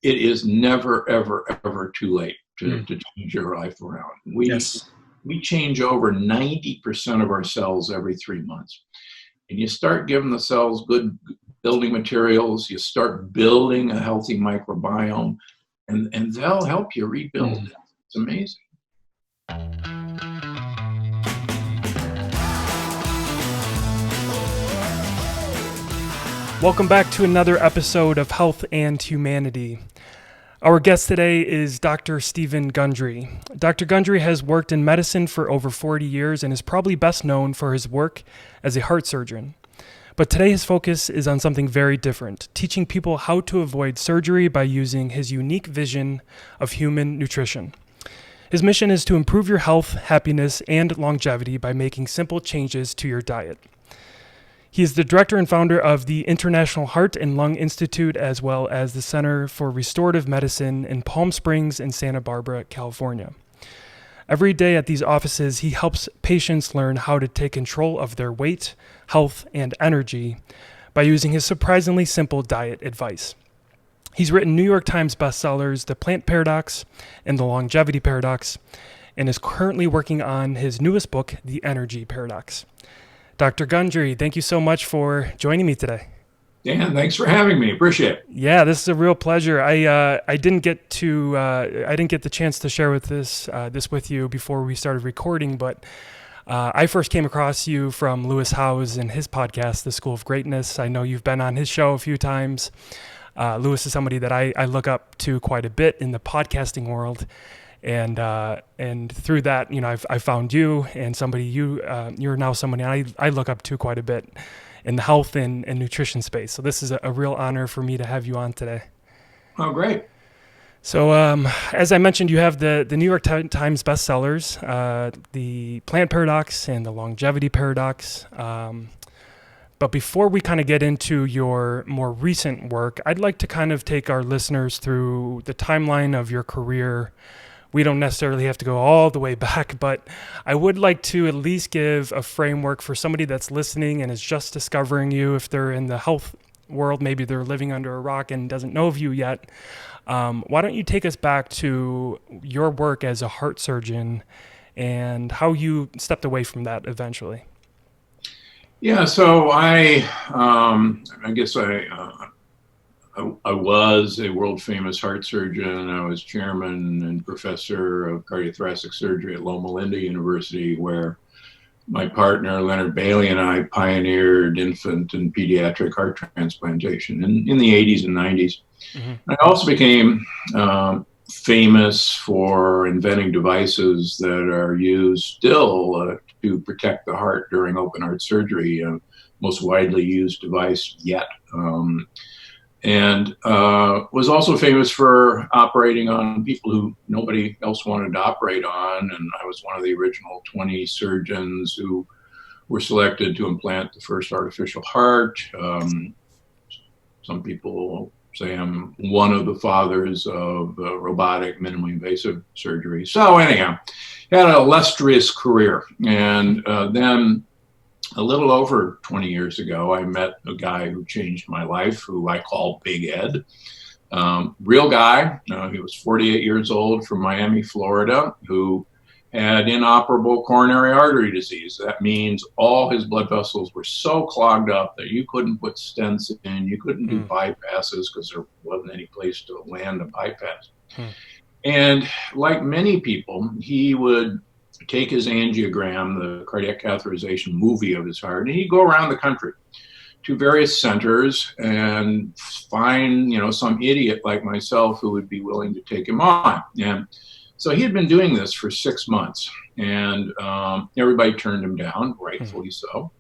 it is never, ever, ever too late to change your life around. Yes. We change over 90% of our cells every 3 months. And you start giving the cells good building materials, you start building a healthy microbiome, and they'll help you rebuild it. It's amazing. Welcome back to another episode of Health and Humanity. Our guest today is Dr. Stephen Gundry. Dr. Gundry has worked in medicine for over 40 years and is probably best known for his work as a heart surgeon. But today his focus is on something very different, teaching people how to avoid surgery by using his unique vision of human nutrition. His mission is to improve your health, happiness, and longevity by making simple changes to your diet. He is the director and founder of the International Heart and Lung Institute, as well as the Center for Restorative Medicine in Palm Springs and Santa Barbara, California. Every day at these offices, he helps patients learn how to take control of their weight, health, and energy by using his surprisingly simple diet advice. He's written New York Times bestsellers, The Plant Paradox and The Longevity Paradox, and is currently working on his newest book, The Energy Paradox. Dr. Gundry, thank you so much for joining me today. Dan, thanks for having me. Appreciate it. Yeah, this is a real pleasure. I didn't get the chance to share this with you before we started recording, but I first came across you from Lewis Howes and his podcast, The School of Greatness. I know you've been on his show a few times. Lewis is somebody that I look up to quite a bit in the podcasting world. And through that, I found you and you're now somebody I look up to quite a bit in the health and nutrition space. So this is a real honor for me to have you on today. Oh, great. So as I mentioned, you have the New York Times bestsellers, The Plant Paradox and The Longevity Paradox. But before we kind of get into your more recent work, I'd like to kind of take our listeners through the timeline of your career. We don't necessarily have to go all the way back, but I would like to at least give a framework for somebody that's listening and is just discovering you. If they're in the health world, maybe they're living under a rock and doesn't know of you yet. Why don't you take us back to your work as a heart surgeon and how you stepped away from that eventually? Yeah, so I guess I was a world-famous heart surgeon. I was chairman and professor of cardiothoracic surgery at Loma Linda University, where my partner, Leonard Bailey, and I pioneered infant and pediatric heart transplantation in the 80s and 90s. Mm-hmm. I also became famous for inventing devices that are used still to protect the heart during open heart surgery, most widely used device yet. And was also famous for operating on people who nobody else wanted to operate on. And I was one of the original 20 surgeons who were selected to implant the first artificial heart. Some people say I'm one of the fathers of robotic minimally invasive surgery. So anyhow, had an illustrious career. And then a little over 20 years ago, I met a guy who changed my life, who I call Big Ed. Real guy. He was 48 years old from Miami, Florida, who had inoperable coronary artery disease. That means all his blood vessels were so clogged up that you couldn't put stents in, you couldn't do bypasses because there wasn't any place to land a bypass. And like many people, he would take his angiogram, the cardiac catheterization movie of his heart, and he'd go around the country to various centers and find, some idiot like myself who would be willing to take him on. And so he had been doing this for 6 months, and everybody turned him down, rightfully so.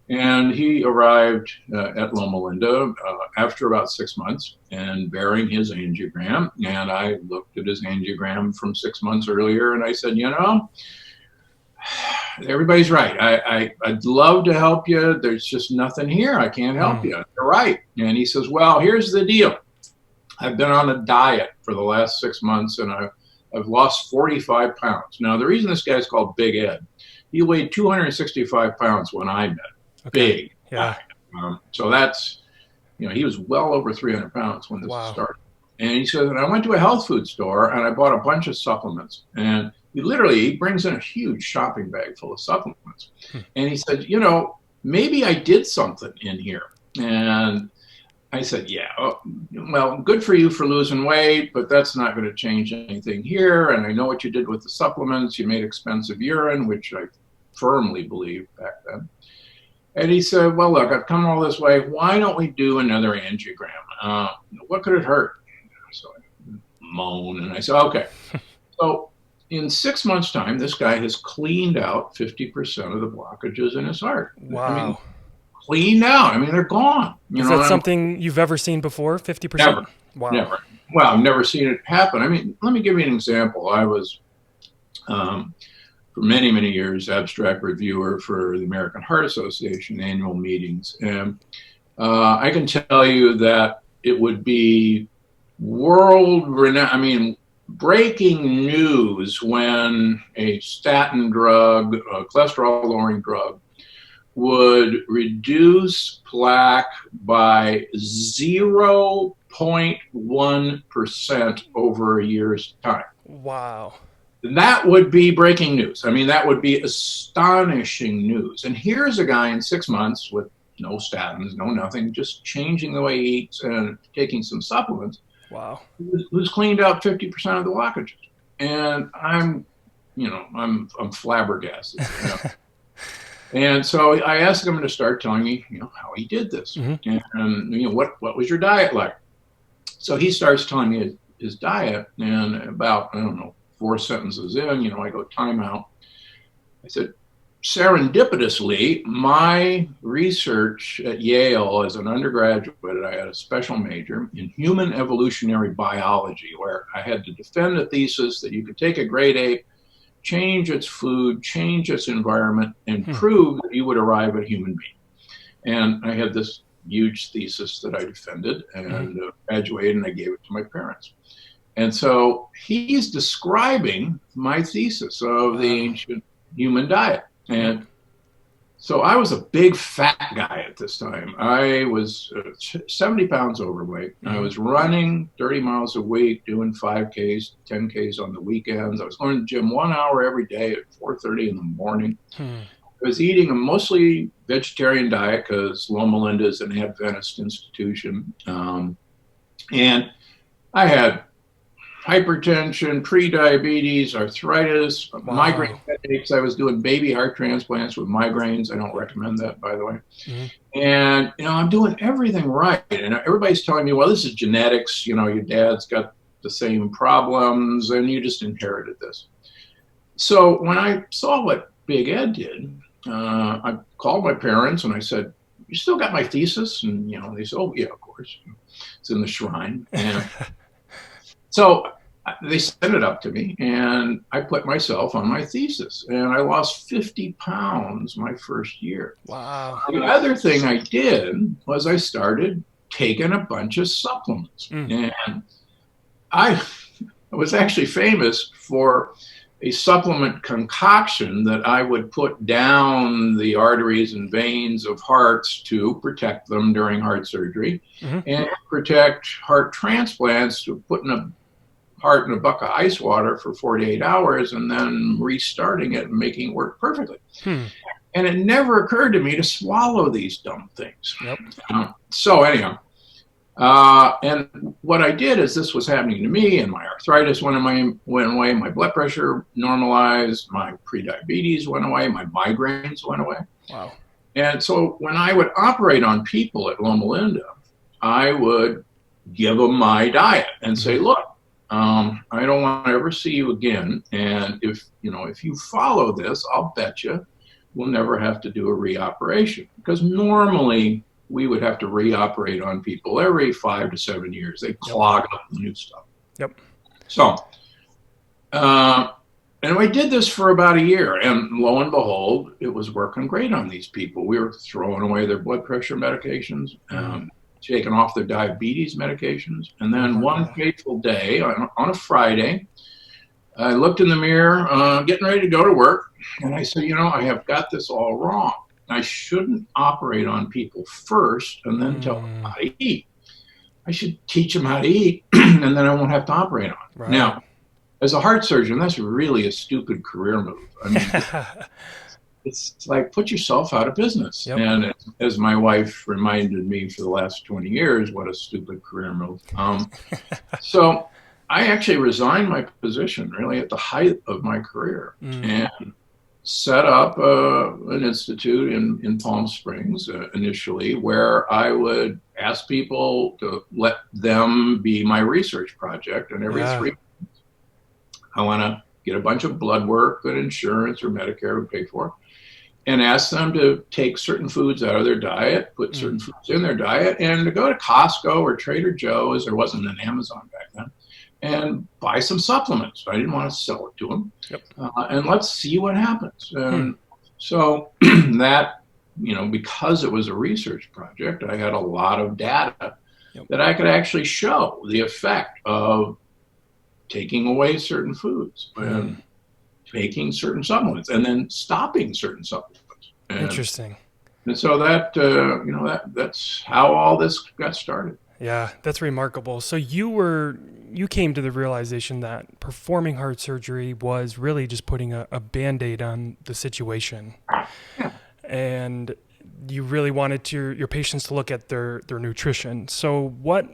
And he arrived at Loma Linda after about 6 months and bearing his angiogram. And I looked at his angiogram from 6 months earlier, and I said, everybody's right. I'd love to help you. There's just nothing here. I can't help you. You're right. And he says, well, here's the deal. I've been on a diet for the last 6 months, and I've lost 45 pounds. Now, the reason this guy's called Big Ed, he weighed 265 pounds when I met him. Okay. Big. Yeah. So that's, he was well over 300 pounds when this started. And he says, and I went to a health food store and I bought a bunch of supplements. And he brings in a huge shopping bag full of supplements. And he said, maybe I did something in here. And I said, yeah, well, good for you for losing weight, but that's not going to change anything here. And I know what you did with the supplements. You made expensive urine, which I firmly believed back then. And he said, well, look, I've come all this way. Why don't we do another angiogram? What could it hurt? So I moan, and I said, okay. So in 6 months' time, this guy has cleaned out 50% of the blockages in his heart. Wow. I mean, cleaned out. I mean, they're gone. Is that something you've ever seen before, 50%? Never. Wow. Never. Well, I've never seen it happen. I mean, let me give you an example. I was, for many, many years, abstract reviewer for the American Heart Association annual meetings. And I can tell you that it would be world renowned, I mean, breaking news when a statin drug, a cholesterol-lowering drug, would reduce plaque by 0.1% over a year's time. Wow. That would be breaking news. I mean, that would be astonishing news. And here's a guy in 6 months with no statins, no nothing, just changing the way he eats and taking some supplements. Wow. Who's cleaned out 50% of the blockages. And I'm flabbergasted. And so I asked him to start telling me, how he did this. Mm-hmm. And what was your diet like? So he starts telling me his diet, and about, 4 sentences in, I go, time out. I said, serendipitously, my research at Yale as an undergraduate, I had a special major in human evolutionary biology, where I had to defend a thesis that you could take a great ape, change its food, change its environment, and prove that you would arrive at a human being. And I had this huge thesis that I defended and graduated, and I gave it to my parents. And so he's describing my thesis of the ancient human diet. And so I was a big fat guy at this time. I was 70 pounds overweight. I was running 30 miles a week, doing 5Ks, 10Ks on the weekends. I was going to the gym 1 hour every day at 4:30 in the morning. I was eating a mostly vegetarian diet because Loma Linda is an Adventist institution. And I had hypertension, pre-diabetes, arthritis, migraine headaches. I was doing baby heart transplants with migraines. I don't recommend that, by the way. And, I'm doing everything right. And everybody's telling me, well, this is genetics. Your dad's got the same problems and you just inherited this. So when I saw what Big Ed did, I called my parents and I said, you still got my thesis? And, they said, oh, yeah, of course. It's in the shrine. And so they sent it up to me, and I put myself on my thesis, and I lost 50 pounds my first year. Wow. The other thing I did was I started taking a bunch of supplements. And I was actually famous for a supplement concoction that I would put down the arteries and veins of hearts to protect them during heart surgery and protect heart transplants to put in a heart in a bucket of ice water for 48 hours and then restarting it and making it work perfectly. And it never occurred to me to swallow these dumb things. So anyhow, and what I did is this was happening to me, and my arthritis went away, my blood pressure normalized, my prediabetes went away, my migraines went away. Wow. And so when I would operate on people at Loma Linda, I would give them my diet and say, look, I don't want to ever see you again. And if you follow this, I'll bet you we'll never have to do a reoperation, because normally we would have to reoperate on people every 5 to 7 years. They clog up the new stuff. So, and I did this for about a year, and lo and behold, it was working great on these people. We were throwing away their blood pressure medications, taking off their diabetes medications. And then one fateful day on a Friday, I looked in the mirror, getting ready to go to work, and I said, I have got this all wrong. I shouldn't operate on people first and then tell them how to eat. I should teach them how to eat, and then I won't have to operate on it. Right. Now, as a heart surgeon, that's really a stupid career move. I mean, it's like put yourself out of business. Yep. And as my wife reminded me for the last 20 years, what a stupid career move. So I actually resigned my position really at the height of my career and set up an institute in Palm Springs initially, where I would ask people to let them be my research project. And every 3 months, I want to get a bunch of blood work that insurance or Medicare would pay for, and ask them to take certain foods out of their diet, put certain foods in their diet, and to go to Costco or Trader Joe's, there wasn't an Amazon back then, and buy some supplements. I didn't want to sell it to them. Yep. And let's see what happens. And so that, because it was a research project, I had a lot of data that I could actually show the effect of taking away certain foods and taking certain supplements and then stopping certain supplements. Interesting. And so that, that's how all this got started. Yeah, that's remarkable. So you came to the realization that performing heart surgery was really just putting a Band-Aid on the situation. Yeah. And you really wanted your patients to look at their nutrition. So what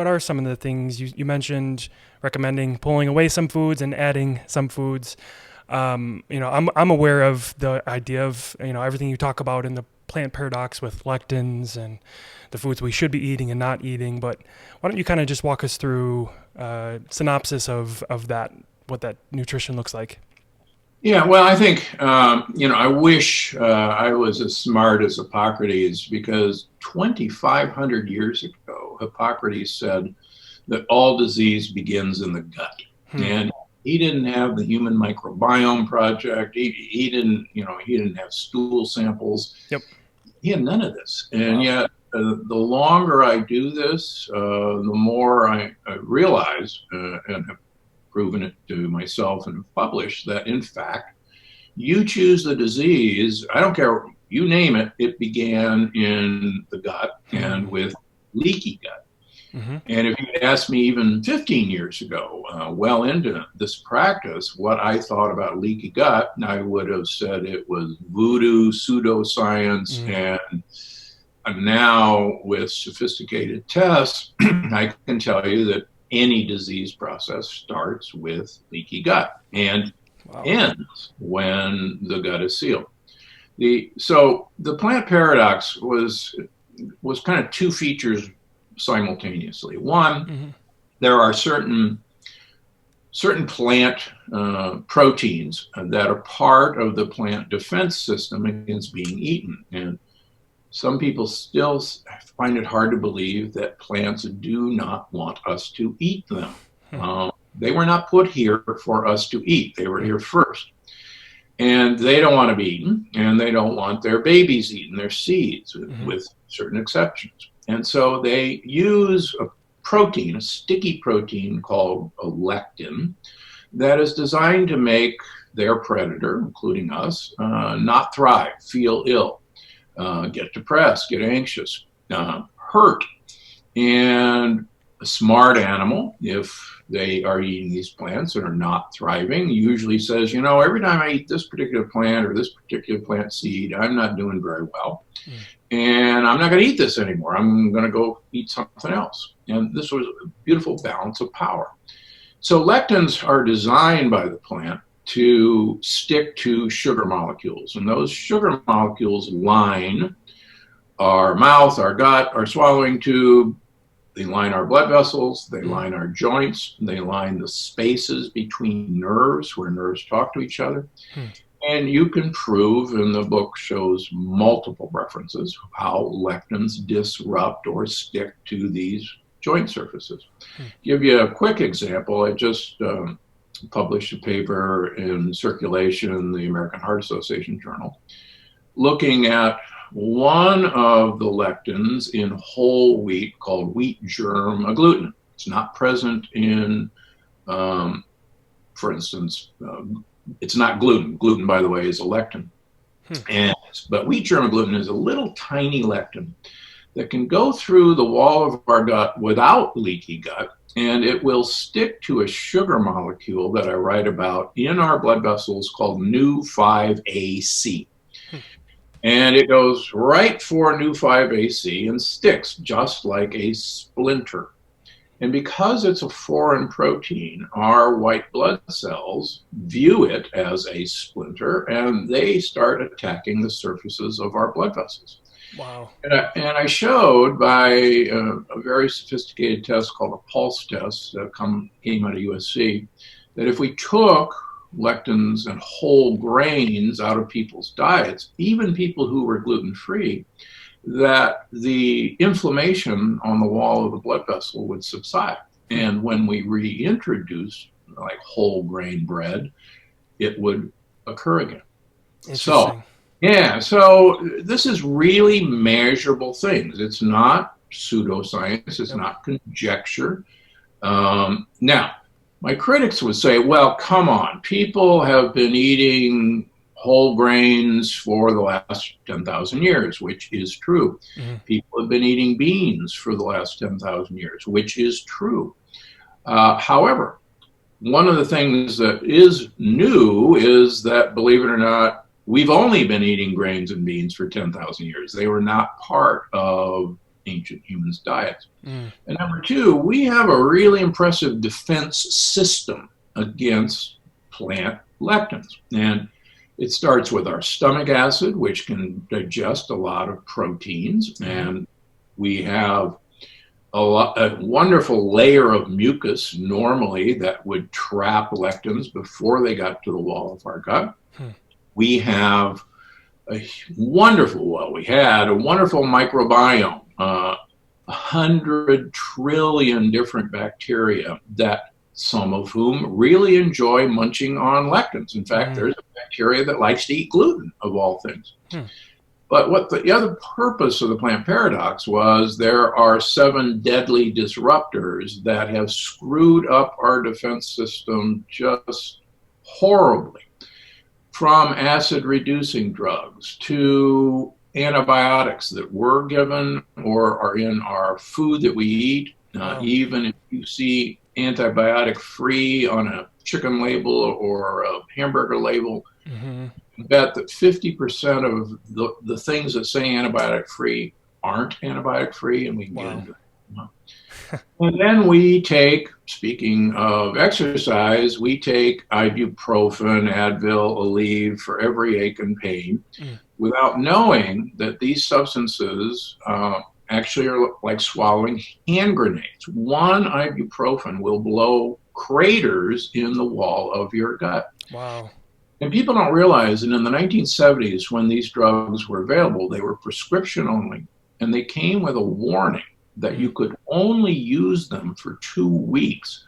are some of the things you mentioned, recommending pulling away some foods and adding some foods? I'm aware of the idea of, everything you talk about in the plant paradox with lectins and the foods we should be eating and not eating, but why don't you kind of just walk us through a synopsis of that, what that nutrition looks like? Yeah, well, I think, I wish I was as smart as Hippocrates, because 2,500 years ago, Hippocrates said that all disease begins in the gut. And he didn't have the Human Microbiome Project. He didn't have stool samples. Yep. He had none of this. And yet, the longer I do this, the more I realize and have proven it to myself and have published that, in fact, you choose the disease. I don't care, you name it, it began in the gut and with leaky gut. And if you had asked me even 15 years ago, well into this practice, what I thought about leaky gut, I would have said it was voodoo, pseudoscience, and now with sophisticated tests, I can tell you that any disease process starts with leaky gut and ends when the gut is sealed. So the plant paradox was kind of two features simultaneously. One, there are certain plant proteins that are part of the plant defense system against being eaten. And some people still find it hard to believe that plants do not want us to eat them. They were not put here for us to eat. They were here first. And they don't want to be eaten, and they don't want their babies eaten, their seeds, with certain exceptions. And so they use a protein, a sticky protein called a lectin, that is designed to make their predator, including us, not thrive, feel ill, get depressed, get anxious, hurt. And a smart animal, if they are eating these plants and are not thriving, usually says, every time I eat this particular plant or this particular plant seed, I'm not doing very well. And I'm not going to eat this anymore. I'm going to go eat something else. And this was a beautiful balance of power. So lectins are designed by the plant to stick to sugar molecules. And those sugar molecules line our mouth, our gut, our swallowing tube. They line our blood vessels, they line our joints, they line the spaces between nerves where nerves talk to each other. And you can prove, and the book shows multiple references, how lectins disrupt or stick to these joint surfaces. Give you a quick example. I just published a paper in Circulation in the American Heart Association Journal, looking at one of the lectins in whole wheat called wheat germ agglutinin. It's not present in, for instance, it's not gluten. Gluten, by the way, is a lectin. But wheat germ agglutinin is a little tiny lectin that can go through the wall of our gut without leaky gut, and it will stick to a sugar molecule that I write about in our blood vessels called Nu5AC. And it goes right for Nu5AC and sticks just like a splinter. And because it's a foreign protein, our white blood cells view it as a splinter, and they start attacking the surfaces of our blood vessels. Wow. And I showed by a very sophisticated test called a pulse test that came out of USC, that if we took lectins and whole grains out of people's diets, even people who were gluten-free, that the inflammation on the wall of the blood vessel would subside. And when we reintroduce like whole grain bread, it would occur again. So, yeah, so this is really measurable things. It's not pseudoscience. It's not conjecture. Now, my critics would say, well, come on. People have been eating whole grains for the last 10,000 years, which is true. People have been eating beans for the last 10,000 years, which is true. However, one of the things that is new is that, believe it or not, we've only been eating grains and beans for 10,000 years. They were not part of ancient humans' diets. And number two, we have a really impressive defense system against plant lectins. And it starts with our stomach acid, which can digest a lot of proteins. And we have a wonderful layer of mucus normally that would trap lectins before they got to the wall of our gut. We have a wonderful microbiome, 100 trillion different bacteria, that some of whom really enjoy munching on lectins. In fact, there's a bacteria that likes to eat gluten, of all things. But what the other purpose of the plant paradox was, there are 7 deadly disruptors that have screwed up our defense system just horribly. From acid-reducing drugs to antibiotics that we're given or are in our food that we eat. Even if you see antibiotic-free on a chicken label or a hamburger label, bet that 50% of the things that say antibiotic-free aren't antibiotic-free, and we can get into it. And then we take, speaking of exercise, we take ibuprofen, Advil, Aleve for every ache and pain without knowing that these substances actually are like swallowing hand grenades. One ibuprofen will blow craters in the wall of your gut. Wow. And people don't realize that in the 1970s, when these drugs were available, they were prescription only, and they came with a warning that you could only use them for 2 weeks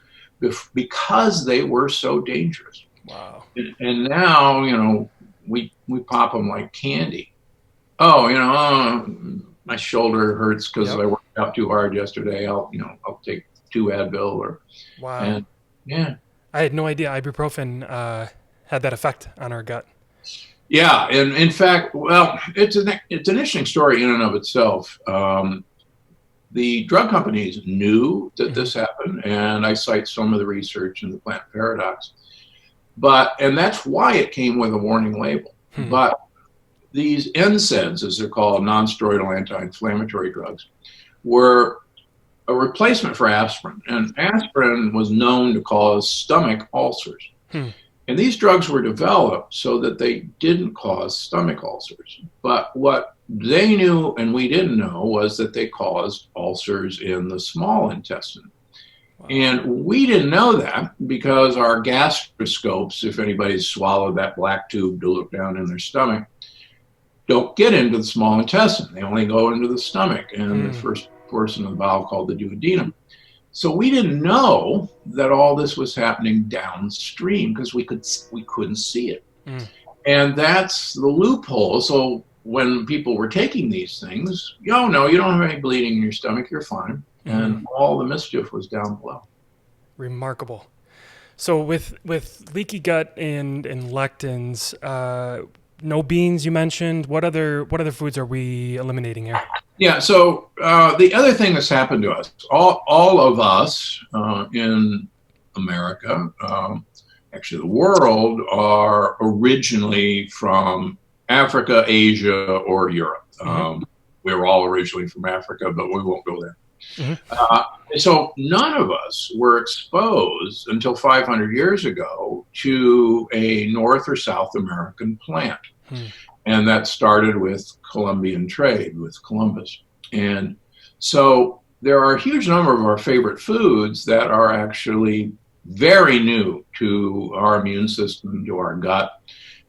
because they were so dangerous. Wow. And now, we pop them like candy. My shoulder hurts because I worked out too hard yesterday. I'll take 2 Advil or. Wow. And, yeah. I had no idea ibuprofen had that effect on our gut. Yeah, and in fact, well, it's an interesting story in and of itself. The drug companies knew that this happened, and I cite some of the research in the plant paradox. And that's why it came with a warning label. But these NSAIDs, as they're called, non-steroidal anti-inflammatory drugs, were a replacement for aspirin. And aspirin was known to cause stomach ulcers. And these drugs were developed so that they didn't cause stomach ulcers. But what they knew and we didn't know was that they caused ulcers in the small intestine. Wow. And we didn't know that because our gastroscopes, if anybody's swallowed that black tube to look down in their stomach, don't get into the small intestine. They only go into the stomach and the first portion of the bowel called the duodenum. So we didn't know that all this was happening downstream because we couldn't see it. And that's the loophole. So when people were taking these things, no, you don't have any bleeding in your stomach, you're fine. And all the mischief was down below. Remarkable. So with leaky gut and lectins, no beans you mentioned. What other foods are we eliminating here? Yeah. So the other thing that's happened to us, all of us in America, actually the world, are originally from Africa, Asia, or Europe. Mm-hmm. We were all originally from Africa, but we won't go there. Mm-hmm. Uh, so none of us were exposed until 500 years ago to a North or South American plant. Hmm. And that started with Columbian trade, with Columbus. And so there are a huge number of our favorite foods that are actually very new to our immune system, to our gut.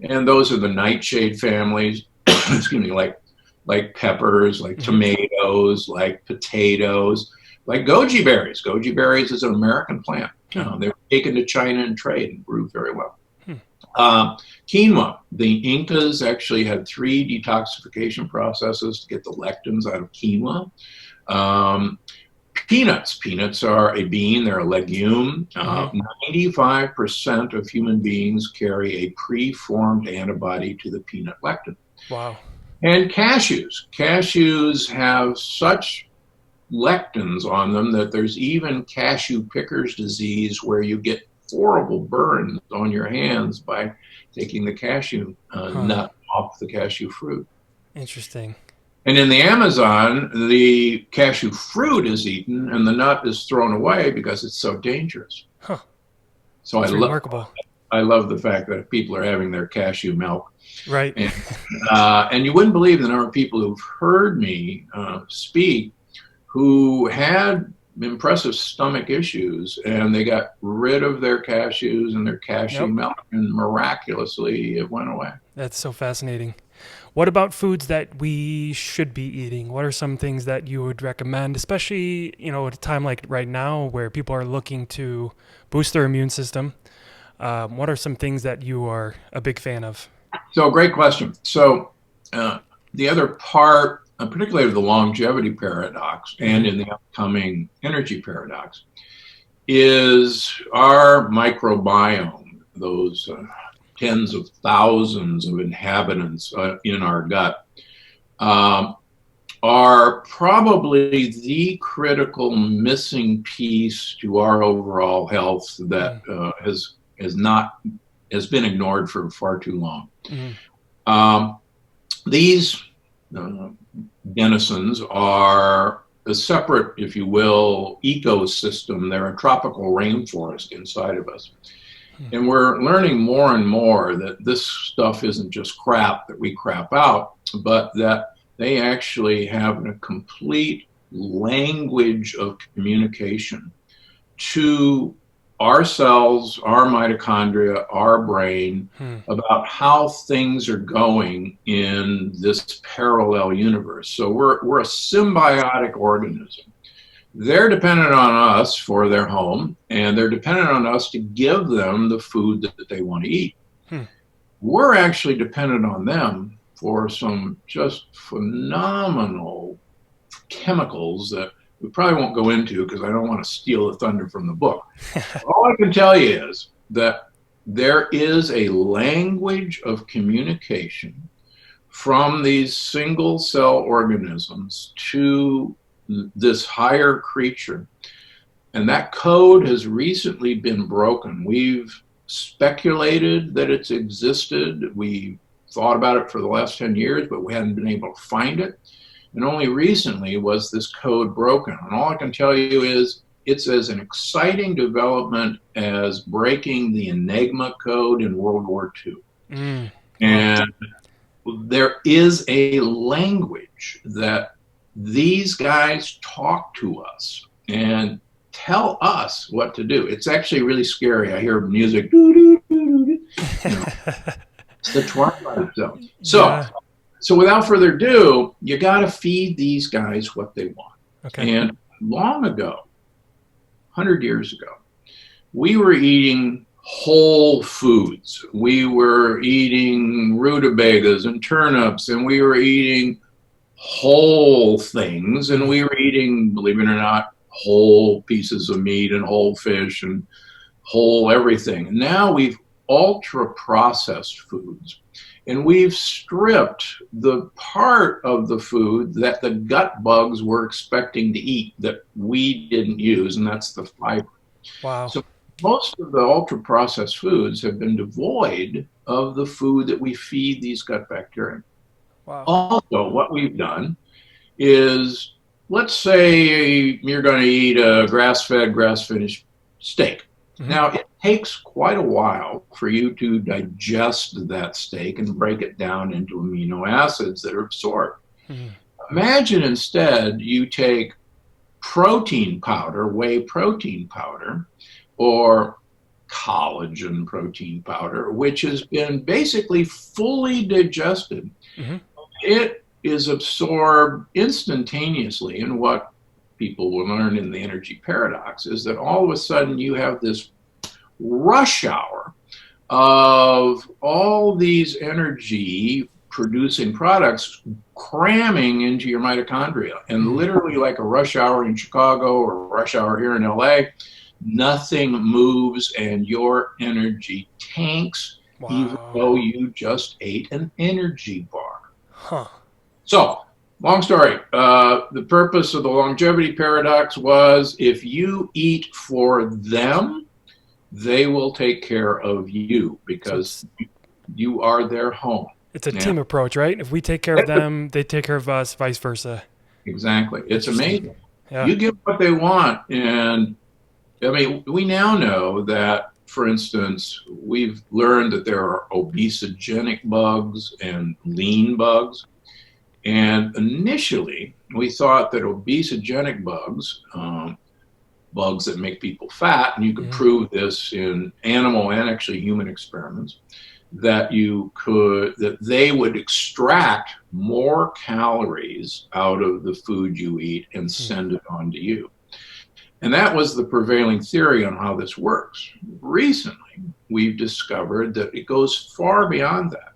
And those are the nightshade families, excuse me, like peppers, like Mm-hmm. tomatoes, like potatoes, like goji berries. Goji berries is an American plant. Hmm. They were taken to China and trade and grew very well. Hmm. Quinoa. The Incas actually had 3 detoxification processes to get the lectins out of quinoa. Um, Peanuts. Peanuts are a bean, they're a legume. Mm-hmm. 95% of human beings carry a preformed antibody to the peanut lectin. Wow. And cashews. Cashews have such lectins on them that there's even cashew picker's disease where you get horrible burns on your hands by taking the cashew nut off the cashew fruit. Interesting. And in the Amazon, the cashew fruit is eaten and the nut is thrown away because it's so dangerous. Huh. So That's remarkable. I love the fact that people are having their cashew milk. Right. And you wouldn't believe the number of people who've heard me speak who had impressive stomach issues and they got rid of their cashews and their cashew milk and miraculously it went away. That's so fascinating. What about foods that we should be eating? What are some things that you would recommend, especially, at a time like right now where people are looking to boost their immune system? What are some things that you are a big fan of? So great question. So the other part, particularly of the longevity paradox and in the upcoming energy paradox, is our microbiome, those tens of thousands of inhabitants in our gut, are probably the critical missing piece to our overall health that has been ignored for far too long. These denizens are a separate, if you will, ecosystem. They're a tropical rainforest inside of us. And we're learning more and more that this stuff isn't just crap that we crap out, but that they actually have a complete language of communication to our cells, our mitochondria, our brain, about how things are going in this parallel universe. So we're a symbiotic organism. They're dependent on us for their home, and they're dependent on us to give them the food that they want to eat. We're actually dependent on them for some just phenomenal chemicals that we probably won't go into because I don't want to steal the thunder from the book. All I can tell you is that there is a language of communication from these single cell organisms to this higher creature. And that code has recently been broken. We've speculated that it's existed. We thought about it for the last 10 years, but we hadn't been able to find it. And only recently was this code broken. And all I can tell you is it's as an exciting development as breaking the Enigma code in World War II. And there is a language that these guys talk to us and tell us what to do. It's actually really scary. I hear music. It's the Twilight Zone. So without further ado, you got to feed these guys what they want. Okay. And long ago, 100 years ago, we were eating whole foods. We were eating rutabagas and turnips, and we were eating whole things, and we were eating, believe it or not, whole pieces of meat and whole fish and whole everything. And now we've ultra processed foods. And we've stripped the part of the food that the gut bugs were expecting to eat that we didn't use, and that's the fiber. Wow. So most of the ultra-processed foods have been devoid of the food that we feed these gut bacteria. Wow. Also, what we've done is, let's say you're going to eat a grass-fed, grass-finished steak. Mm-hmm. Now, it takes quite a while for you to digest that steak and break it down into amino acids that are absorbed. Mm-hmm. Imagine instead you take protein powder, whey protein powder, or collagen protein powder, which has been basically fully digested. Mm-hmm. It is absorbed instantaneously. And what people will learn in the energy paradox is that all of a sudden you have this rush hour of all these energy producing products cramming into your mitochondria. And literally like a rush hour in Chicago or a rush hour here in LA, nothing moves and your energy tanks. Wow. Even though you just ate an energy bar. Huh. So, long story. The purpose of the longevity paradox was if you eat for them, they will take care of you because you are their home. It's a team approach, right? If we take care of them, they take care of us, vice versa. Exactly. It's amazing. Yeah. You give what they want. And I mean, we now know that, for instance, we've learned that there are obesogenic bugs and lean bugs. And initially, we thought that obesogenic bugs, bugs that make people fat, and you could prove this in animal and actually human experiments, that they would extract more calories out of the food you eat and send it on to you. And that was the prevailing theory on how this works. Recently, we've discovered that it goes far beyond that.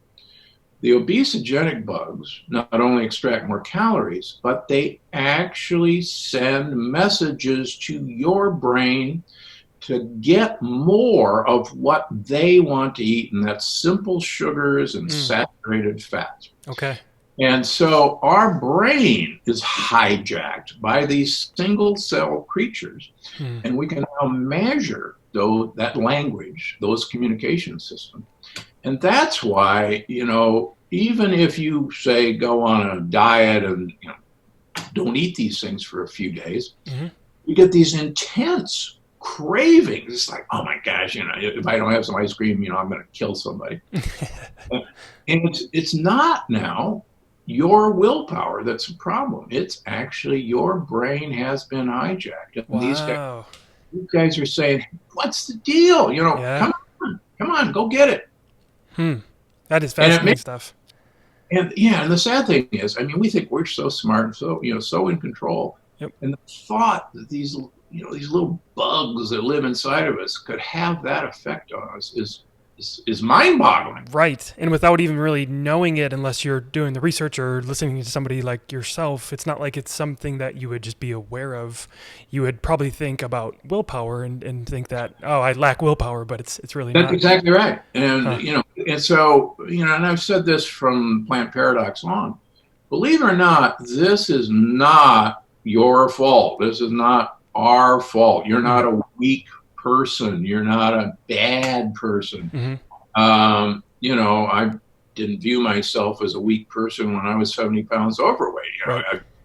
The obesogenic bugs not only extract more calories, but they actually send messages to your brain to get more of what they want to eat, and that's simple sugars and saturated fats. Okay. And so our brain is hijacked by these single cell creatures, and we can now measure that language, those communication systems. And that's why, even if you say go on a diet and don't eat these things for a few days, you get these intense cravings. It's like, oh my gosh, if I don't have some ice cream, I'm going to kill somebody. And it's not now your willpower that's a problem. It's actually your brain has been hijacked. And Wow. these guys are saying, what's the deal? Come on, go get it. That is fascinating stuff. And the sad thing is, we think we're so smart, so in control. Yep. And the thought that these little bugs that live inside of us could have that effect on us is mind-boggling. Right. And without even really knowing it, unless you're doing the research or listening to somebody like yourself, it's not like it's something that you would just be aware of. You would probably think about willpower and think that, oh, I lack willpower, but it's really not. That's exactly right. And, and so, and I've said this from Plant Paradox on, believe it or not, this is not your fault. This is not our fault. You're not a weak person. You're not a bad person. I didn't view myself as a weak person when I was 70 pounds overweight.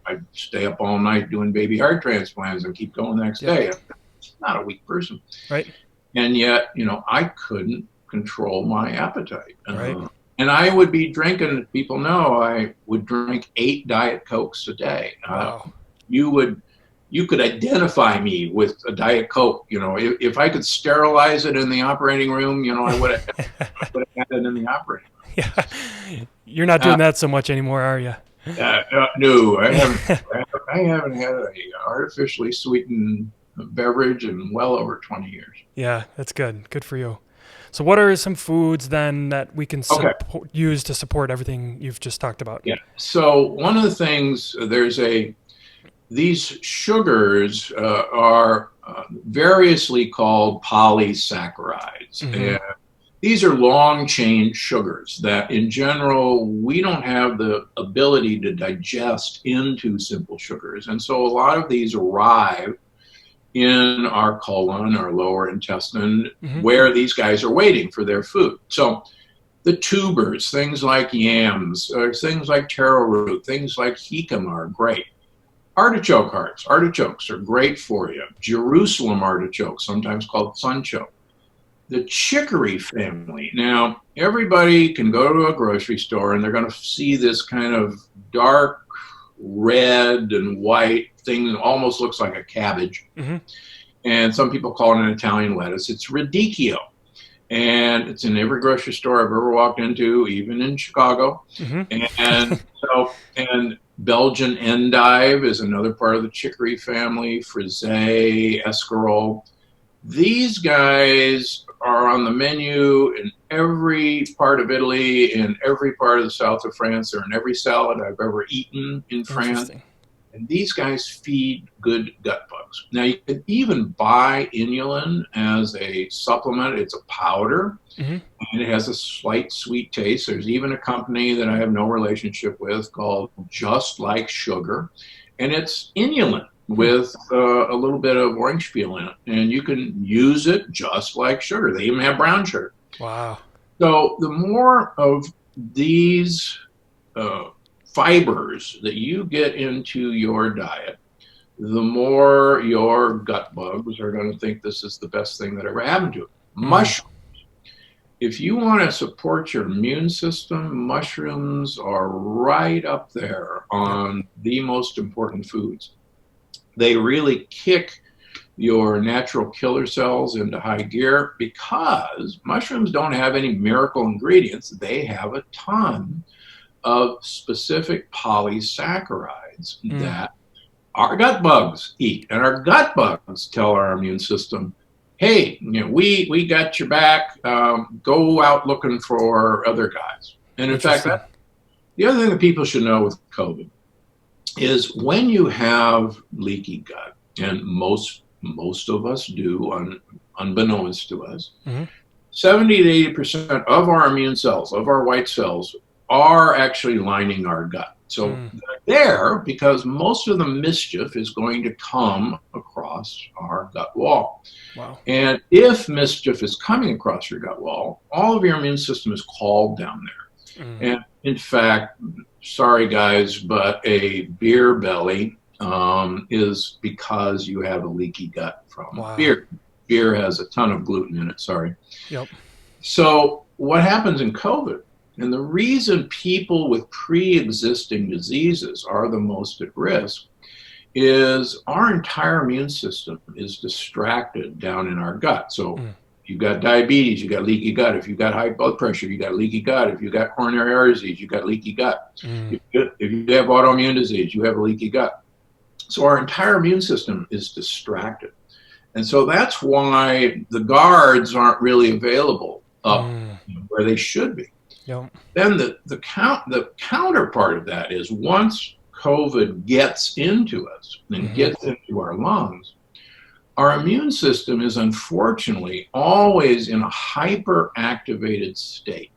I'd stay up all night doing baby heart transplants and keep going the next day. I'm not a weak person. Right. And yet, I couldn't control my appetite. Right. And I would be drinking, people know, I would drink 8 Diet Cokes a day. Wow. You could identify me with a Diet Coke. If I could sterilize it in the operating room, I would have had it in the operating room. Yeah. You're not doing that so much anymore, are you? No, I haven't. I haven't had an artificially sweetened beverage in well over 20 years. Yeah, that's good. Good for you. So what are some foods then that we can use to support everything you've just talked about? Yeah. So one of the things, these sugars are variously called polysaccharides. And These are long chain sugars that in general, we don't have the ability to digest into simple sugars. And so a lot of these arrive in our colon, our lower intestine, where these guys are waiting for their food. So the tubers, things like yams, things like taro root, things like jicama are great. Artichoke hearts, artichokes are great for you. Jerusalem artichoke, sometimes called sunchoke. The chicory family. Now, everybody can go to a grocery store and they're going to see this kind of dark red and white thing that almost looks like a cabbage. And some people call it an Italian lettuce. It's radicchio. And it's in every grocery store I've ever walked into, even in Chicago. And Belgian endive is another part of the chicory family, frisee, escarole. These guys are on the menu in every part of Italy, in every part of the south of France. They're in every salad I've ever eaten in France. And these guys feed good gut bugs. Now, you can even buy inulin as a supplement. It's a powder, and it has a slight sweet taste. There's even a company that I have no relationship with called Just Like Sugar, and it's inulin with a little bit of orange peel in it. And you can use it just like sugar. They even have brown sugar. Wow. So the more of these fibers that you get into your diet, the more your gut bugs are going to think this is the best thing that ever happened to it. Mushrooms. If you want to support your immune system, mushrooms are right up there on the most important foods. They really kick your natural killer cells into high gear because mushrooms don't have any miracle ingredients. They have a ton of specific polysaccharides that our gut bugs eat. And our gut bugs tell our immune system, hey, we got your back. Go out looking for other guys. And in fact, the other thing that people should know with COVID is when you have leaky gut, and most of us do, unbeknownst to us, 70 to 80% of our immune cells, of our white cells, are actually lining our gut. So they're there because most of the mischief is going to come across our gut wall. Wow. And if mischief is coming across your gut wall, all of your immune system is called down there. And in fact, sorry guys, but a beer belly is because you have a leaky gut from beer. Beer has a ton of gluten in it, sorry. Yep. So what happens in COVID, and the reason people with pre-existing diseases are the most at risk, is our entire immune system is distracted down in our gut. So if you've got diabetes, you've got leaky gut. If you've got high blood pressure, you've got leaky gut. If you've got coronary artery disease, you've got leaky gut. If you have autoimmune disease, you have a leaky gut. So our entire immune system is distracted. And so that's why the guards aren't really available up where they should be. Yep. Then the counterpart of that is once COVID gets into us and gets into our lungs, our immune system is unfortunately always in a hyperactivated state.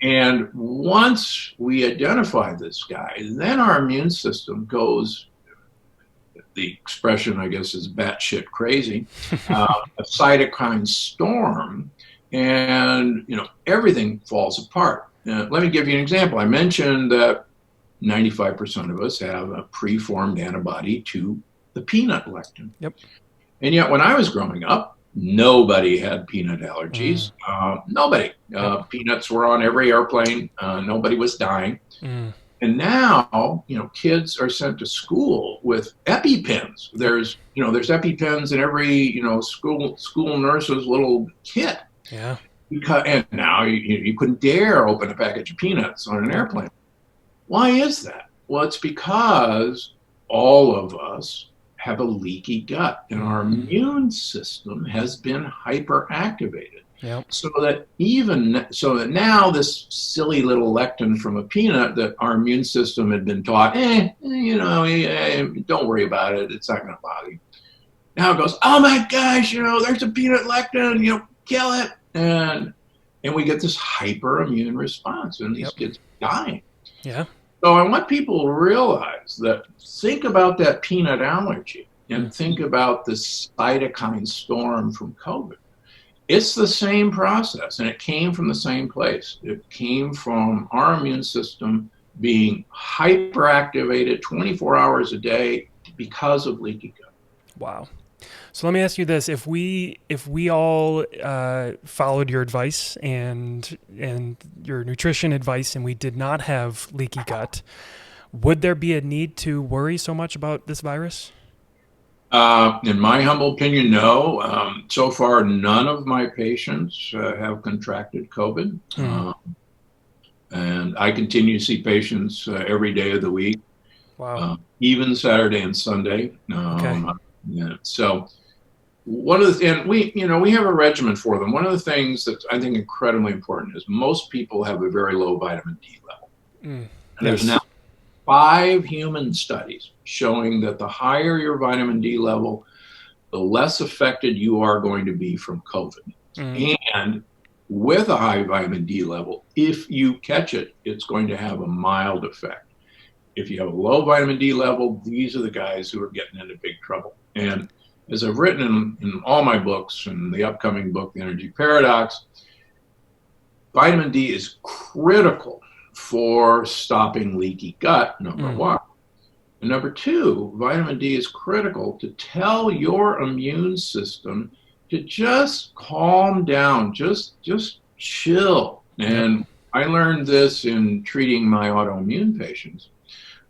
And once we identify this guy, then our immune system goes, the expression I guess is batshit crazy, a cytokine storm, and everything falls apart. Let me give you an example. I mentioned that 95% of us have a preformed antibody to the peanut lectin. Yep. And yet when I was growing up, nobody had peanut allergies. Nobody. Peanuts were on every airplane. Nobody was dying. And now, kids are sent to school with EpiPens. There's EpiPens in every, school nurse's little kit. Yeah. And now you couldn't dare open a package of peanuts on an airplane. Why is that? Well, it's because all of us have a leaky gut, and our immune system has been hyperactivated. Yep. So that now this silly little lectin from a peanut that our immune system had been taught, don't worry about it, it's not going to bother you. Now it goes, oh my gosh, there's a peanut lectin, kill it. And and we get this hyperimmune response, and these kids are dying. Yeah. So I want people to realize that, think about that peanut allergy and think about the cytokine storm from COVID. It's the same process, and it came from the same place. It came from our immune system being hyperactivated 24 hours a day because of leaky gut. Wow. So let me ask you this: if we all followed your advice and your nutrition advice, and we did not have leaky gut, would there be a need to worry so much about this virus? In my humble opinion, no. So far, none of my patients have contracted COVID. And I continue to see patients every day of the week, even Saturday and Sunday. Yeah. So and we have a regimen for them. One of the things that's, I think, incredibly important is most people have a very low vitamin D level. And there's now 5 human studies showing that the higher your vitamin D level, the less affected you are going to be from COVID. And with a high vitamin D level, if you catch it, it's going to have a mild effect. If you have a low vitamin D level, these are the guys who are getting into big trouble. And as I've written in all my books and the upcoming book, The Energy Paradox, vitamin D is critical for stopping leaky gut, number one. And number two, vitamin D is critical to tell your immune system to just calm down, just chill. And I learned this in treating my autoimmune patients,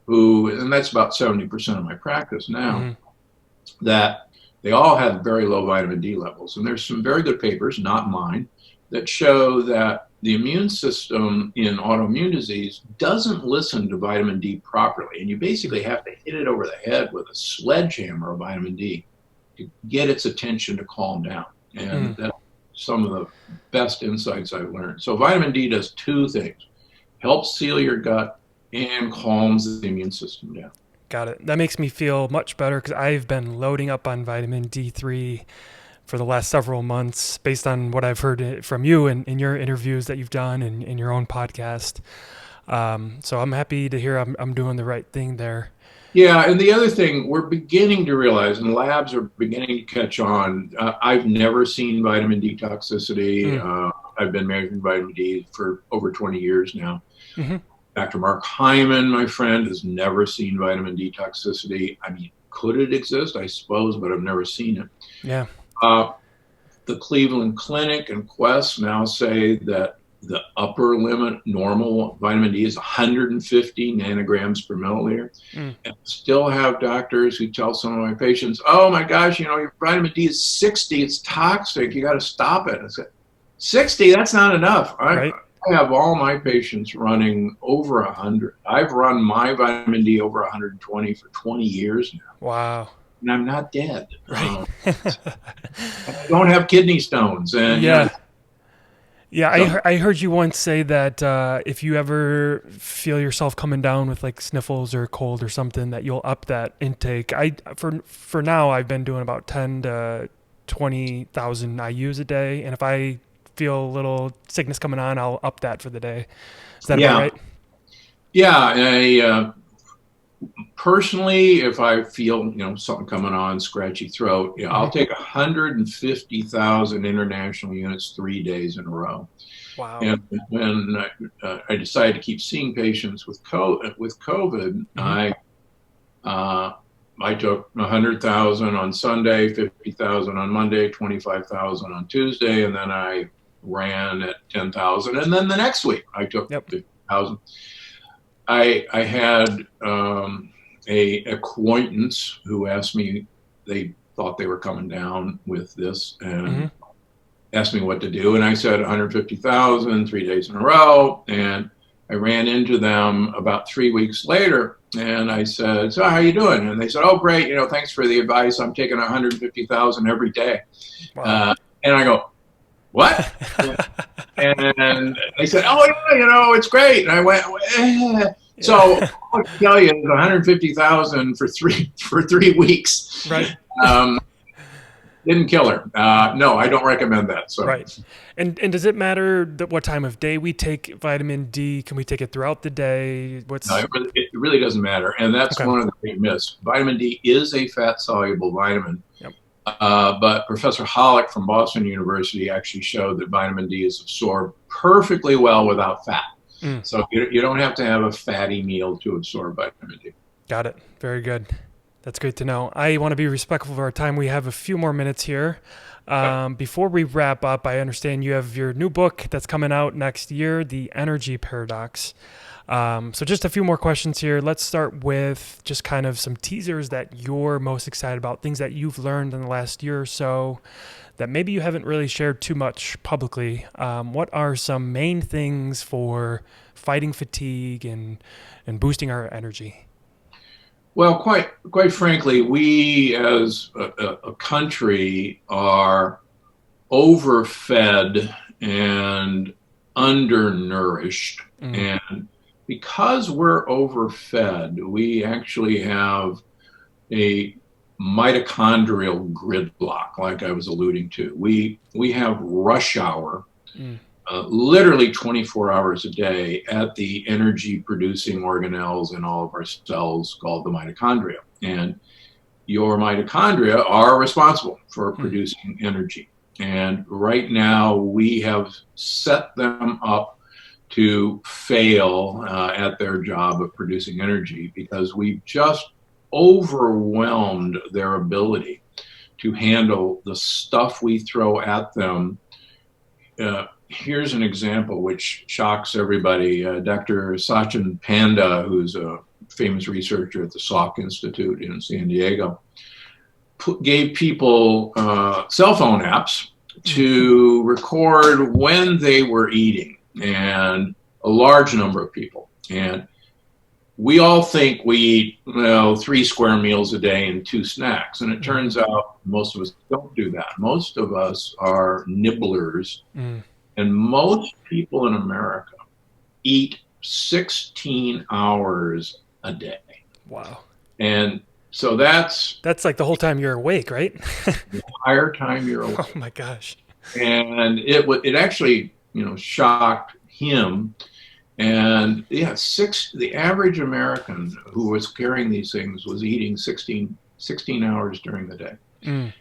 and that's about 70% of my practice now, that they all have very low vitamin D levels. And there's some very good papers, not mine, that show that the immune system in autoimmune disease doesn't listen to vitamin D properly. And you basically have to hit it over the head with a sledgehammer of vitamin D to get its attention to calm down. And that's some of the best insights I've learned. So vitamin D does 2 things: helps seal your gut and calms the immune system down. Got it. That makes me feel much better, because I've been loading up on vitamin D3 for the last several months based on what I've heard from you and in your interviews that you've done and in your own podcast. So I'm happy to hear I'm doing the right thing there. Yeah, and the other thing we're beginning to realize, and labs are beginning to catch on, I've never seen vitamin D toxicity. I've been measuring vitamin D for over 20 years now. Dr. Mark Hyman, my friend, has never seen vitamin D toxicity. I mean, could it exist? I suppose, but I've never seen it. Yeah. The Cleveland Clinic and Quest now say that the upper limit normal vitamin D is 150 nanograms per milliliter. And still have doctors who tell some of my patients, oh my gosh, your vitamin D is 60, it's toxic, you got to stop it. I said, 60, that's not enough. I have all my patients running over 100. I've run my vitamin D over 120 for 20 years now. Wow. And I'm not dead. I don't have kidney stones. And I heard you once say that if you ever feel yourself coming down with like sniffles or cold or something, that you'll up that intake. For now, I've been doing about 10 to 20,000 IUs a day, and if I feel a little sickness coming on, I'll up that for the day. Is that about right? Yeah. Personally, if I feel something coming on, scratchy throat, I'll take 150,000 international units 3 days in a row. Wow! And when I decided to keep seeing patients with COVID, I took 100,000 on Sunday, 50,000 on Monday, 25,000 on Tuesday, and then I ran at 10,000. And then the next week I took 50,000. I had a acquaintance who asked me, they thought they were coming down with this and asked me what to do. And I said 150,000, 3 days in a row. And I ran into them about 3 weeks later. And I said, so how you doing? And they said, oh, great. Thanks for the advice. I'm taking 150,000 every day. Wow. And I go, what? And they said, oh, yeah, it's great. And I went, So I can tell you, it's 150,000 for 3 weeks. Right. Didn't kill her. No, I don't recommend that. So, Right. And does it matter that what time of day we take vitamin D? Can we take it throughout the day? no, What's it really doesn't matter. And that's okay? one of the big myths. Vitamin D is a fat soluble vitamin. Yep. But Professor Hollick from Boston University actually showed that vitamin D is absorbed perfectly well without fat. Mm, So you don't have to have a fatty meal to absorb vitamin D. got it. Very good. That's great to know. I want to be respectful of our time. We have a few more minutes here. Before we wrap up, I understand you have your new book that's coming out next year, The Energy Paradox. So just a few more questions here. Let's start with just kind of some teasers that you're most excited about, things that you've learned in the last year or so that maybe you haven't really shared too much publicly. What are some main things for fighting fatigue and boosting our energy? Well, quite frankly, we as a country are overfed and undernourished. Mm, And because we're overfed, we actually have a mitochondrial gridlock, like I was alluding to. We have rush hour mm, literally 24 hours a day at the energy producing organelles in all of our cells called the mitochondria. And your mitochondria are responsible for mm, producing energy. And right now we have set them up to fail at their job of producing energy because we've just overwhelmed their ability to handle the stuff we throw at them. Here's an example which shocks everybody. Dr. Sachin Panda, who's a famous researcher at the Salk Institute in San Diego, gave people cell phone apps mm, to record when they were eating, and a large number of people. And we all think we eat, well, 3 square meals a day and 2 snacks. And it mm, turns out most of us don't do that. Most of us are nibblers. mm. And most people in America eat 16 hours a day. Wow. And so that's That's like the whole time you're awake, right? the entire time you're Oh awake. my gosh. And it actually, shocked him. And yeah, the average American who was carrying these things was eating 16 hours during the day. Mm,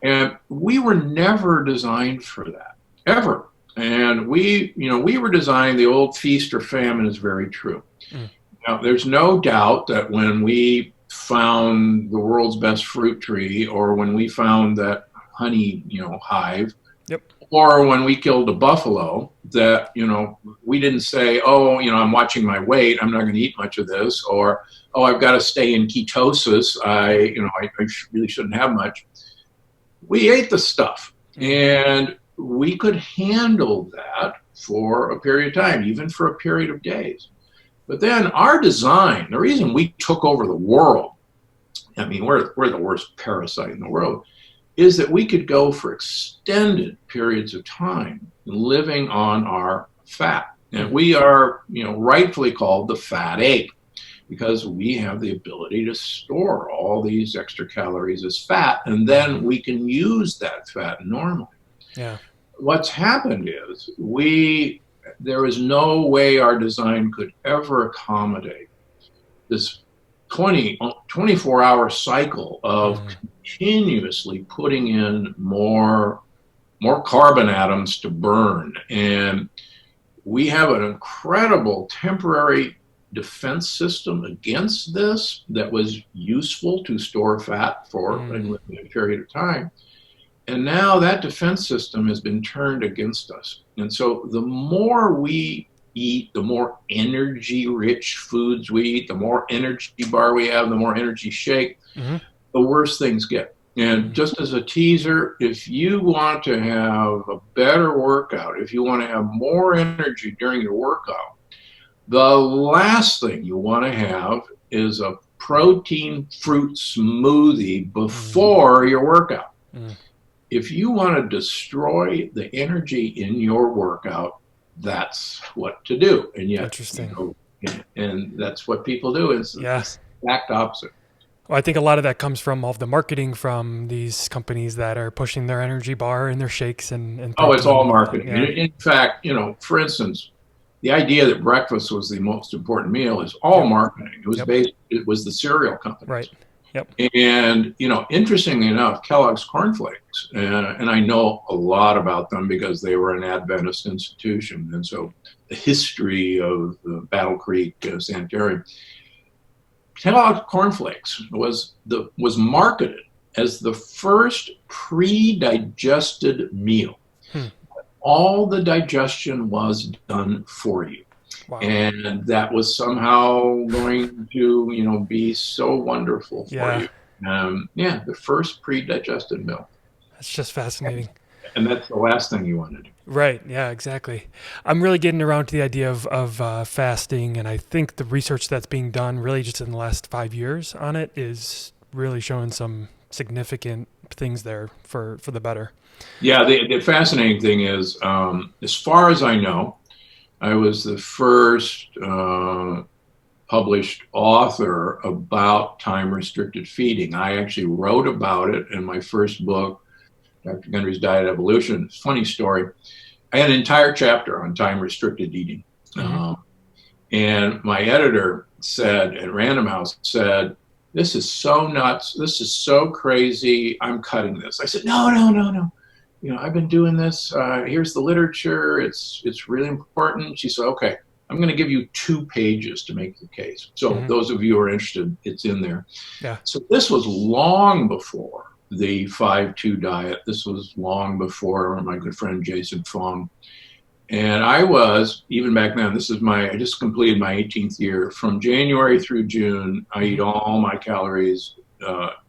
And we were never designed for that, ever. And we were designed, the old feast or famine is very true. mm, Now, there's no doubt that when we found the world's best fruit tree, or when we found that honey, hive, yep. or when we killed a buffalo, that, we didn't say, oh, I'm watching my weight, I'm not going to eat much of this, or, oh, I've got to stay in ketosis, I really shouldn't have much. We ate the stuff, Mm, and we could handle that for a period of time, even for a period of days. But then our design, the reason we took over the world, I mean, we're the worst parasite in the world, is that we could go for extended periods of time living on our fat. And mm, we are, rightfully called the fat ape because we have the ability to store all these extra calories as fat, and then we can use that fat normally. yeah. What's happened is there is no way our design could ever accommodate this 24-hour cycle of Mm, continuously putting in more carbon atoms to burn. And we have an incredible temporary defense system against this that was useful to store fat for a mm, limited period of time. And now that defense system has been turned against us. And so the more we eat, the more energy rich foods we eat, the more energy bar we have, the more energy shake, mhm, the worse things get. And mm, just as a teaser, if you want to have a better workout, if you want to have more energy during your workout, the last thing you want to have is a protein fruit smoothie mm, before your workout. mm. If you want to destroy the energy in your workout, that's what to do. And yet, Interesting. and that's what people do. It's the Yeah. exact opposite. Well, I think a lot of that comes from all of the marketing from these companies that are pushing their energy bar and their shakes and Oh, it's all protein. marketing. Yeah. In fact, for instance, the idea that breakfast was the most important meal is all Yep. marketing. It was Yep. it was the cereal companies. Right. Yep. And, interestingly enough, Kellogg's cornflakes, and I know a lot about them because they were an Adventist institution. And so the history of the Battle Creek Sanitarium, Kellogg's cornflakes was marketed as the first pre-digested meal. All the digestion was done for you. Wow. And that was somehow going to, be so wonderful for you. The first pre-digested meal. That's just fascinating. And that's the last thing you want to do. Right. Yeah, exactly. I'm really getting around to the idea of fasting, and I think the research that's being done really just in the last 5 years on it is really showing some significant things there for the better. Yeah, the fascinating thing is, as far as I know, I was the first published author about time-restricted feeding. I actually wrote about it in my first book, Dr. Gundry's Diet Evolution. Funny story. I had an entire chapter on time-restricted eating. And my editor said, at Random House, said, "This is so nuts. This is so crazy. I'm cutting this." I said, no. I've been doing this. Here's the literature. It's really important. She said, "Okay, I'm going to give you 2 pages to make the case." So those of you who are interested, it's in there. Yeah. So this was long before the 5-2 diet. This was long before my good friend Jason Fong. And I was, even back then, I just completed my 18th year. From January through June, I eat all my calories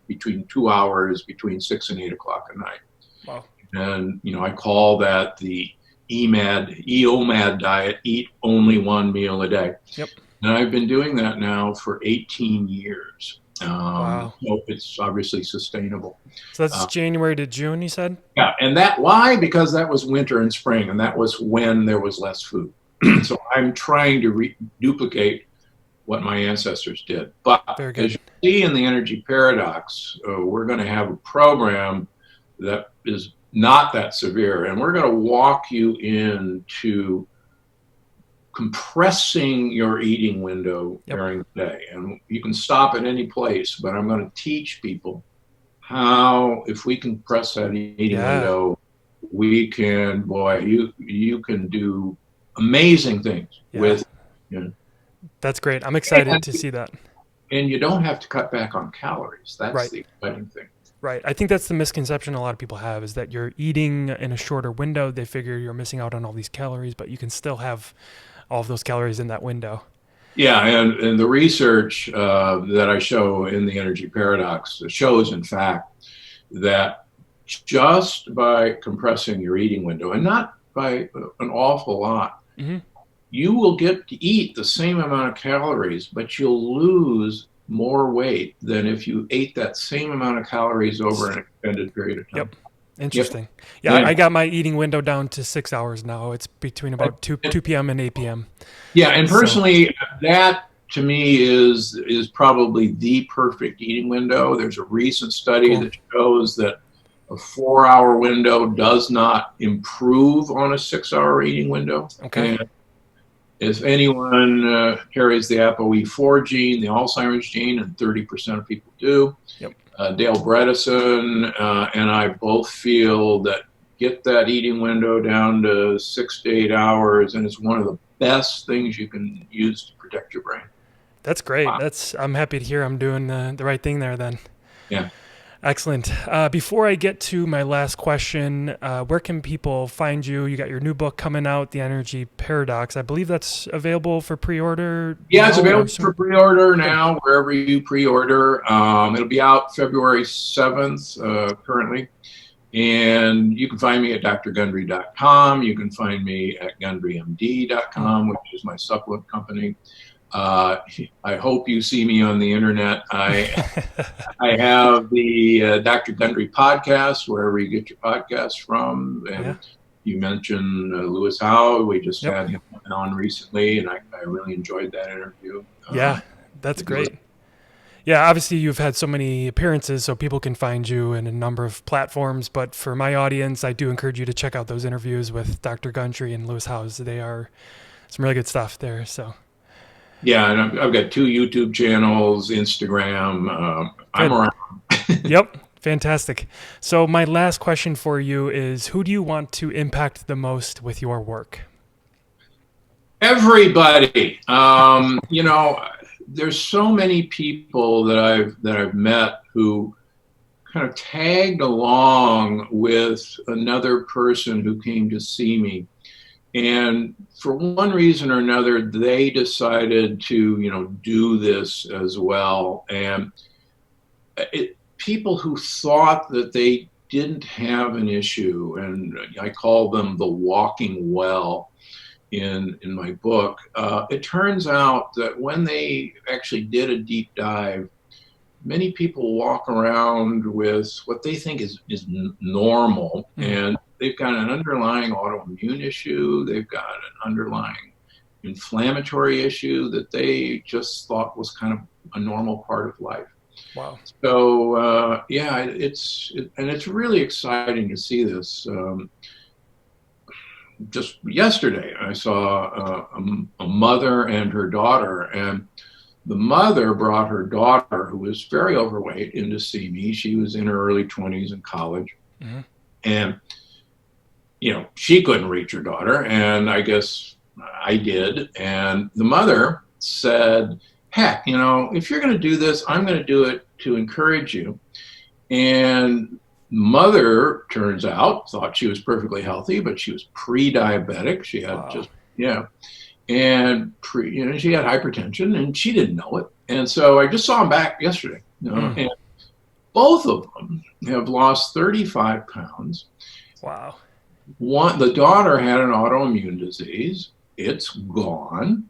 between 2 hours, between 6 and 8 o'clock at night. Wow. And, I call that the EOMAD diet, eat only 1 meal a day. Yep. And I've been doing that now for 18 years. Wow. So it's obviously sustainable. So that's January to June, you said? Yeah. And why? Because that was winter and spring, and that was when there was less food. So I'm trying to duplicate what my ancestors did. But as you see in the energy paradox, we're going to have a program that is not that severe, and we're going to walk you into compressing your eating window during the day. And you can stop at any place, but I'm going to teach people how, if we compress that eating window, we can, you can do amazing things with. That's great. I'm excited to see that. And you don't have to cut back on calories. That's the exciting thing. Right. I think that's the misconception a lot of people have, is that you're eating in a shorter window. They figure you're missing out on all these calories, but you can still have all of those calories in that window. Yeah, and the research that I show in the energy paradox shows, in fact, that just by compressing your eating window, and not by an awful lot, you will get to eat the same amount of calories, but you'll lose more weight than if you ate that same amount of calories over an extended period of time. Yep. Interesting. Yeah, I got my eating window down to 6 hours now. It's between about 2 p.m. and 8 p.m. Yeah, and personally, that to me is probably the perfect eating window. There's a recent study that shows that a 4-hour window does not improve on a 6-hour eating window. Okay. And if anyone carries the ApoE4 gene, the Alzheimer's gene, and 30% of people do, Dale Bredesen and I both feel that get that eating window down to 6 to 8 hours, and it's one of the best things you can use to protect your brain. That's great. Wow. I'm happy to hear I'm doing the right thing there then. Yeah. Excellent. Before I get to my last question, where can people find you? You got your new book coming out, The Energy Paradox. I believe that's available for pre-order. Yeah, it's available for pre-order now, wherever you pre-order. It'll be out February 7th currently. And you can find me at drgundry.com. You can find me at gundrymd.com, which is my supplement company. I hope you see me on the internet. I have the Dr. Gundry podcast, wherever you get your podcasts from. And you mentioned Lewis Howe. We just had him on recently, and I really enjoyed that interview. Yeah, that's great. Yeah, obviously you've had so many appearances, so people can find you in a number of platforms. But for my audience, I do encourage you to check out those interviews with Dr. Gundry and Lewis Howes. They are some really good stuff there. So Yeah, and I've got 2 YouTube channels, Instagram. I'm good. around. Yep. Fantastic. So my last question for you is, who do you want to impact the most with your work? Everybody. There's so many people that I've met who kind of tagged along with another person who came to see me. And for one reason or another, they decided to, do this as well. And people who thought that they didn't have an issue, and I call them the walking well in my book. It turns out that when they actually did a deep dive, many people walk around with what they think is normal, and they've got an underlying autoimmune issue. They've got an underlying inflammatory issue that they just thought was kind of a normal part of life. Wow. So it's really exciting to see this. Just yesterday, I saw a mother and her daughter, and the mother brought her daughter, who was very overweight, in to see me. She was in her early 20s in college. And, she couldn't reach her daughter, and I guess I did. And the mother said, heck, if you're going to do this, I'm going to do it to encourage you. And mother, turns out, thought she was perfectly healthy, but she was pre-diabetic. She had and she had hypertension, and she didn't know it. And so I just saw them back yesterday, and both of them have lost 35 pounds. Wow. The daughter had an autoimmune disease. It's gone.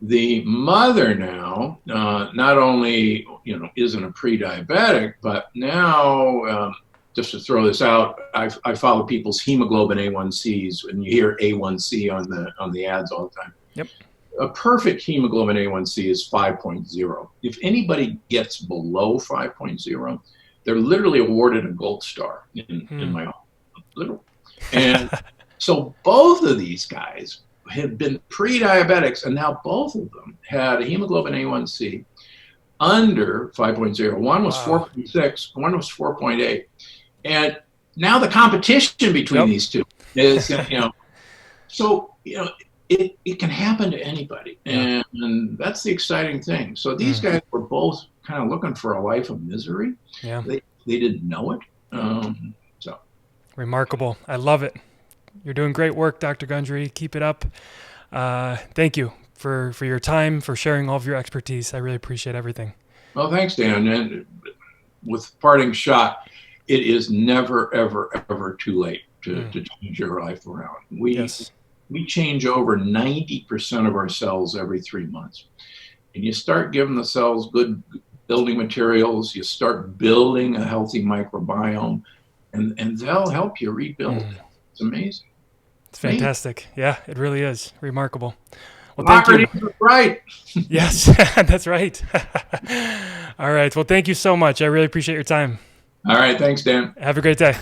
The mother now, not only, isn't a pre-diabetic, but now, just to throw this out, I follow people's hemoglobin A1Cs, and you hear A1C on the ads all the time. Yep. A perfect hemoglobin A1C is 5.0. If anybody gets below 5.0, they're literally awarded a gold star in my home, literally. And so both of these guys had been pre-diabetics, and now both of them had a hemoglobin A1C under 5.0. One was 4.6, one was 4.8. And now the competition between these two is, so, it can happen to anybody. And that's the exciting thing. So these guys were both kind of looking for a life of misery. Yeah. They didn't know it. So remarkable. I love it. You're doing great work, Dr. Gundry. Keep it up. Thank you for your time, for sharing all of your expertise. I really appreciate everything. Well, thanks, Dan. And with parting shot, it is never, ever, ever too late to change your life around. We change over 90% of our cells every 3 months. And you start giving the cells good building materials, you start building a healthy microbiome, and they'll help you rebuild. It's amazing. It's fantastic. Yeah, it really is. Remarkable. Well, thank you. Right. Yes, that's right. All right. Well, thank you so much. I really appreciate your time. All right. Thanks, Dan. Have a great day.